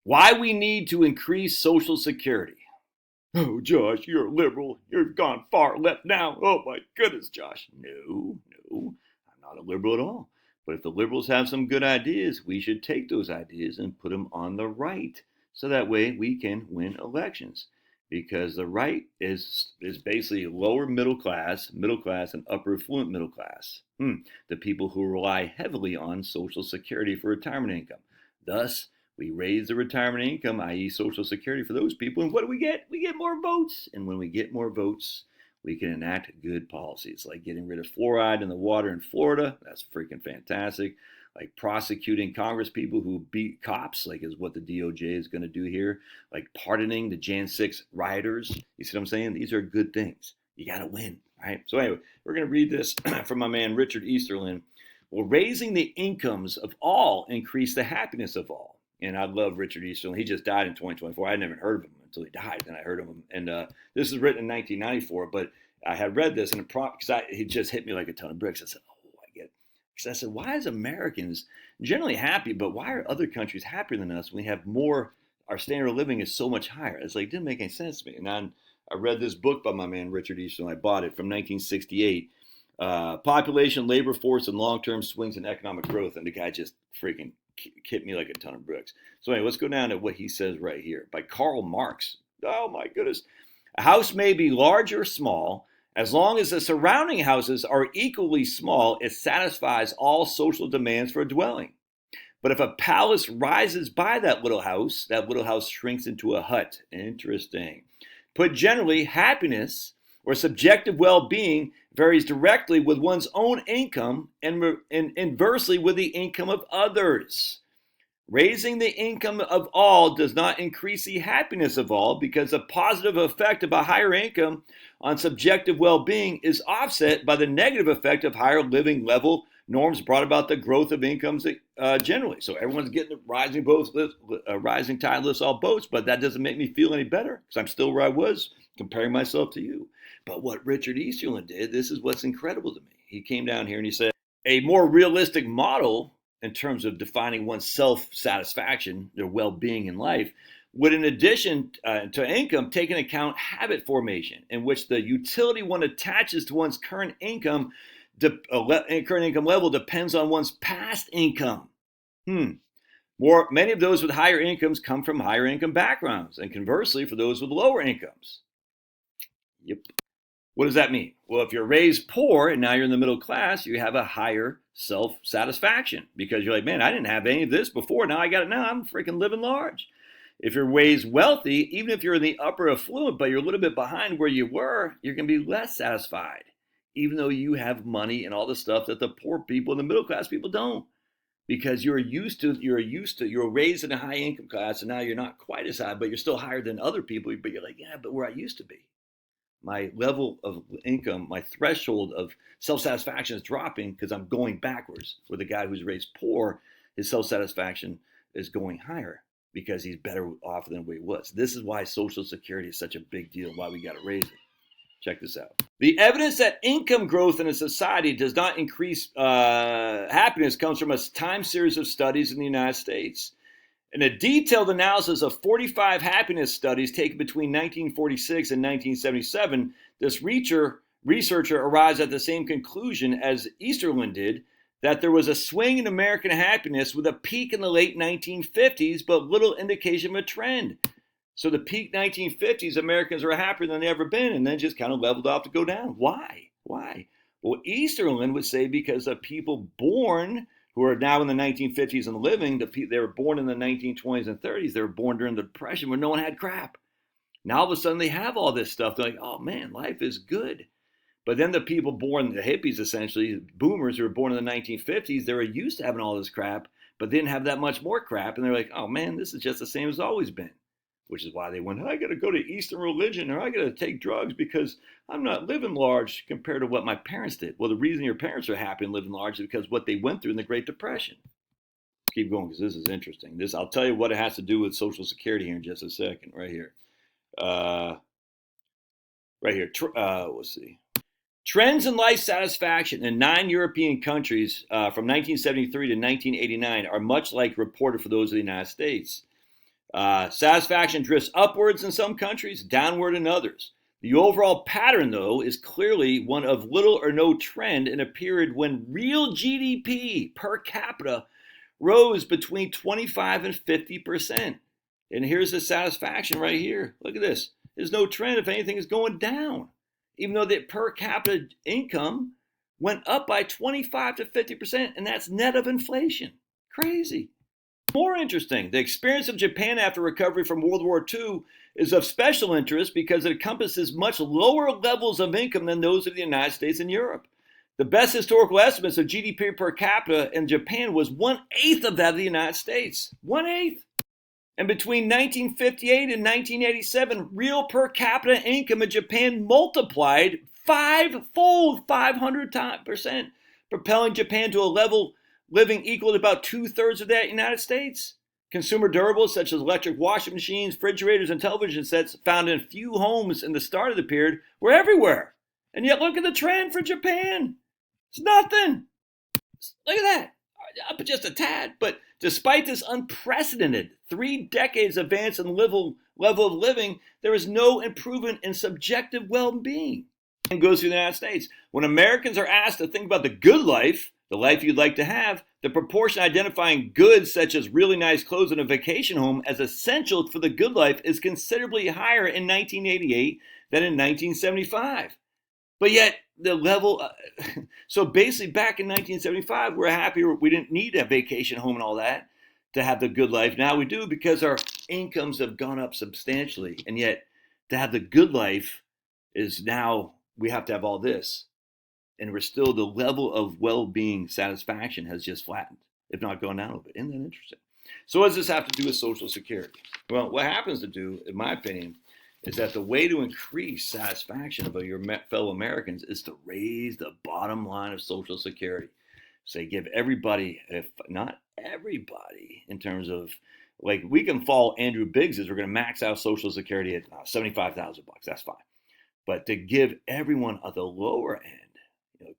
Why we need to increase Social Security. Oh, Josh, you're a liberal. You've gone far left now. Oh, my goodness, Josh. No, I'm not a liberal at all. But if the liberals have some good ideas, we should take those ideas and put them on the right. So that way we can win elections. Because the right is basically lower middle class, and upper affluent middle class. The people who rely heavily on Social Security for retirement income. Thus, we raise the retirement income, i.e. Social Security, for those people. And what do we get? We get more votes. And when we get more votes, we can enact good policies, like getting rid of fluoride in the water in Florida. That's freaking fantastic. Like prosecuting Congress people who beat cops, like is what the DOJ is going to do here. Like pardoning the Jan 6 rioters. You see what I'm saying? These are good things. You got to win, right? So anyway, we're going to read this from my man Richard Easterlin. Well, raising the incomes of all increase the happiness of all. And I love Richard Easterlin. He just died in 2024. I never heard of him until he died. Then I heard of him. And this is written in 1994. But I had read this, and because he just hit me like a ton of bricks. I said, oh, I get it. Because I said, why is Americans generally happy, but why are other countries happier than us when we have more, our standard of living is so much higher? It's like, it didn't make any sense to me. And I read this book by my man Richard Easterlin. I bought it from 1968. Population, labor force, and long-term swings in economic growth. And the guy just freaking hit me like a ton of bricks. So anyway, let's go down to what he says right here by Karl Marx. Oh my goodness. A house may be large or small. As long as the surrounding houses are equally small, it satisfies all social demands for a dwelling. But if a palace rises by that little house shrinks into a hut. Interesting. Put generally, happiness or subjective well-being varies directly with one's own income and inversely with the income of others. Raising the income of all does not increase the happiness of all because the positive effect of a higher income on subjective well-being is offset by the negative effect of higher living level norms brought about the growth of incomes generally. So everyone's getting a rising tide lifts all boats, but that doesn't make me feel any better because I'm still where I was comparing myself to you. But what Richard Easterlin did, this is what's incredible to me. He came down here and he said, a more realistic model in terms of defining one's self-satisfaction, their well-being in life, would, in addition to income, take into account habit formation, in which the utility one attaches to one's current income level depends on one's past income. Many of those with higher incomes come from higher income backgrounds, and conversely, for those with lower incomes. Yep. What does that mean? Well, if you're raised poor and now you're in the middle class, you have a higher self-satisfaction because you're like, man, I didn't have any of this before. Now I got it now. I'm freaking living large. If you're raised wealthy, even if you're in the upper affluent, but you're a little bit behind where you were, you're going to be less satisfied, even though you have money and all the stuff that the poor people and the middle class people don't. Because you're raised in a high income class, and now you're not quite as high, but you're still higher than other people. But you're like, yeah, but where I used to be. My level of income, my threshold of self-satisfaction is dropping because I'm going backwards. Where the guy who's raised poor, his self-satisfaction is going higher because he's better off than where he was. This is why Social Security is such a big deal, why we got to raise it. Check this out. The evidence that income growth in a society does not increase happiness comes from a time series of studies in the United States. In a detailed analysis of 45 happiness studies taken between 1946 and 1977, this researcher arrives at the same conclusion as Easterlin did, that there was a swing in American happiness with a peak in the late 1950s, but little indication of a trend. So the peak 1950s, Americans were happier than they ever been, and then just kind of leveled off to go down. Why? Well, Easterlin would say because the people born who are now in the 1950s and living, they were born in the 1920s and 30s. They were born during the Depression where no one had crap. Now all of a sudden they have all this stuff. They're like, oh man, life is good. But then the people born, the hippies essentially, boomers who were born in the 1950s, they were used to having all this crap, but didn't have that much more crap. And they're like, oh man, this is just the same as always been. Which is why they went, I got to go to Eastern religion or I got to take drugs because I'm not living large compared to what my parents did. Well, the reason your parents are happy and living large is because what they went through in the Great Depression. Let's keep going because this is interesting. I'll tell you what it has to do with Social Security here in just a second. Right here. Let's see. Trends in life satisfaction in 9 European countries from 1973 to 1989 are much like reported for those of the United States. Satisfaction drifts upwards in some countries, downward in others. The overall pattern, though, is clearly one of little or no trend in a period when real GDP per capita rose between 25 and 50%. And here's the satisfaction right here. Look at this. There's no trend. If anything, is going down, even though the per capita income went up by 25 to 50%, and that's net of inflation. Crazy. More interesting, the experience of Japan after recovery from World War II is of special interest because it encompasses much lower levels of income than those of the United States and Europe. The best historical estimates of GDP per capita in Japan was 1/8 of that of the United States. 1/8. And between 1958 and 1987, real per capita income in Japan multiplied fivefold, 500%, propelling Japan to a level living equal to about 2/3 of that United States. Consumer durables such as electric washing machines, refrigerators, and television sets found in few homes in the start of the period were everywhere. And yet look at the trend for Japan. It's nothing. Look at that. Up just a tad. But despite this unprecedented 3 decades advance in level of living, there is no improvement in subjective well-being. And goes through the United States. When Americans are asked to think about the good life, the life you'd like to have, the proportion identifying goods such as really nice clothes and a vacation home as essential for the good life is considerably higher in 1988 than in 1975. But yet the level, so basically back in 1975, we're happy we didn't need a vacation home and all that to have the good life. Now we do because our incomes have gone up substantially. And yet to have the good life is now we have to have all this. And we're still, the level of well-being satisfaction has just flattened, if not gone down a little bit. Isn't that interesting? So what does this have to do with Social Security? Well, what happens to do, in my opinion, is that the way to increase satisfaction of your fellow Americans is to raise the bottom line of Social Security. Say, give everybody, if not everybody, in terms of, like, we can follow Andrew Biggs's, we're going to max out Social Security at $75,000. That's fine. But to give everyone at the lower end,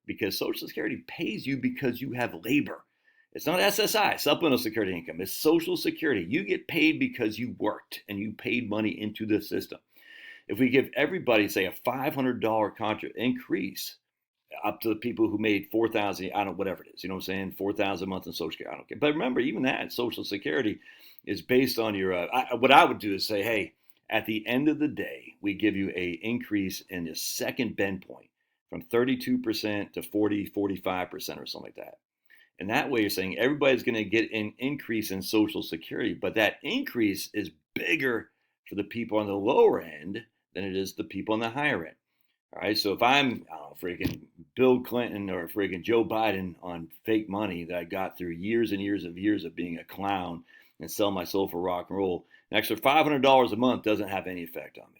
because Social Security pays you because you have labor. It's not SSI, supplemental security income. It's Social Security. You get paid because you worked and you paid money into the system. If we give everybody, say, a $500 contract increase up to the people who made $4,000, I don't know, whatever it is, you know what I'm saying, $4,000 a month in Social Security, I don't care. But remember, even that Social Security is based on your, what I would do is say, hey, at the end of the day, we give you a increase in the second bend point from 32% to 40, 45% or something like that. And that way you're saying everybody's going to get an increase in Social Security, but that increase is bigger for the people on the lower end than it is the people on the higher end. All right, so if I'm freaking Bill Clinton or freaking Joe Biden on fake money that I got through years and years of being a clown and selling my soul for rock and roll, an extra $500 a month doesn't have any effect on me.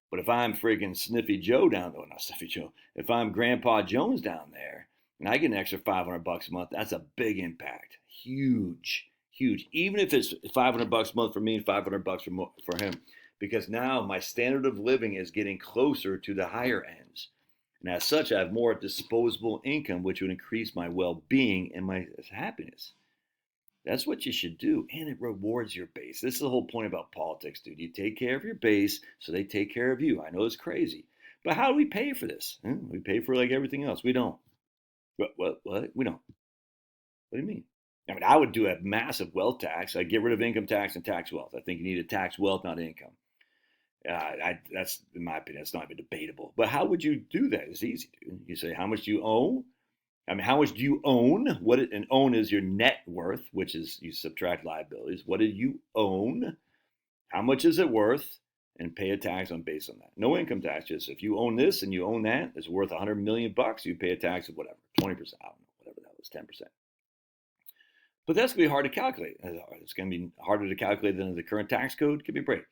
But if I'm friggin' Sniffy Joe down there, not Sniffy Joe, if I'm Grandpa Jones down there and I get an extra $500 a month, that's a big impact. Huge, huge. Even if it's $500 a month for me and $500 for him, because now my standard of living is getting closer to the higher ends. And as such, I have more disposable income, which would increase my well-being and my happiness. That's what you should do, and it rewards your base. This is the whole point about politics, dude. You take care of your base, so they take care of you. I know it's crazy, but how do we pay for this? We pay for like everything else. We don't. What? We don't. What do you mean? I mean, I would do a massive wealth tax. I'd get rid of income tax and tax wealth. I think you need to tax wealth, not income. That's, in my opinion, that's not even debatable. But how would you do that? It's easy, dude. You say, how much do you own? I mean, how much do you own? And own is your net worth, which is you subtract liabilities. What do you own? How much is it worth? And pay a tax based on that. No income tax. Just if you own this and you own that, it's worth $100 million. You pay a tax of whatever, 20%. I don't know, whatever that was, 10%. But that's gonna be hard to calculate. It's gonna be harder to calculate than the current tax code. Give me a break.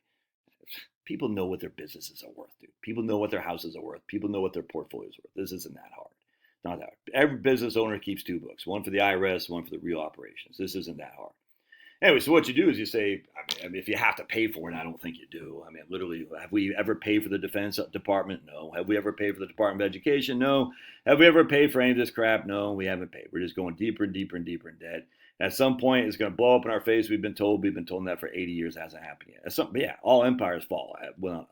People know what their businesses are worth, dude. People know what their houses are worth. People know what their portfolios are worth. This isn't that hard. Not that hard. Every business owner keeps 2 books, one for the IRS, one for the real operations. This isn't that hard. Anyway, so what you do is you say, I mean, if you have to pay for it, I don't think you do. I mean, literally, have we ever paid for the Defense Department? No. Have we ever paid for the Department of Education? No. Have we ever paid for any of this crap? No, we haven't paid. We're just going deeper and deeper and deeper in debt. At some point, it's going to blow up in our face. We've been told that for 80 years. It hasn't happened yet. But yeah, all empires fall at 100%.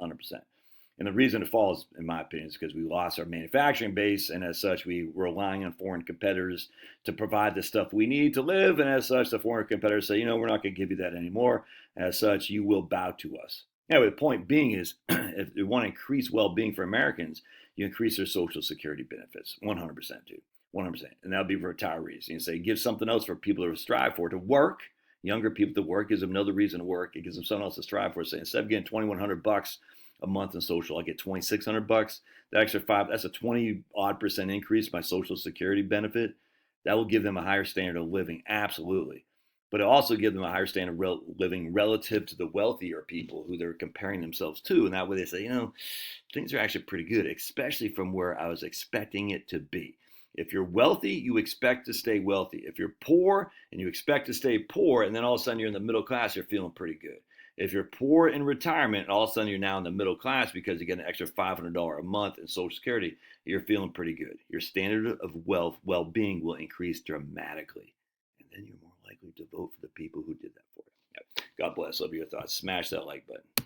And the reason it falls, in my opinion, is because we lost our manufacturing base, and as such, we were relying on foreign competitors to provide the stuff we need to live. And as such, the foreign competitors say, we're not going to give you that anymore. As such, you will bow to us. Anyway, the point being is, if you want to increase well-being for Americans, you increase their Social Security benefits, 100%, dude. 100%. And that'll be for retirees. You say, give something else for people to strive for, to work. Younger people to work, gives them another reason to work. It gives them something else to strive for. Say, instead of getting $2,100 a month in social, I get $2,600. That extra that's a 20% increase in my Social Security benefit. That will give them a higher standard of living, absolutely. But it also gives them a higher standard of living relative to the wealthier people who they're comparing themselves to. And that way they say, things are actually pretty good, especially from where I was expecting it to be. If you're wealthy, you expect to stay wealthy. If you're poor and you expect to stay poor, and then all of a sudden you're in the middle class, you're feeling pretty good. If you're poor in retirement, and all of a sudden you're now in the middle class because you get an extra $500 a month in Social Security, you're feeling pretty good. Your standard of well-being will increase dramatically. And then you're more likely to vote for the people who did that for you. God bless. Love your thoughts. Smash that like button.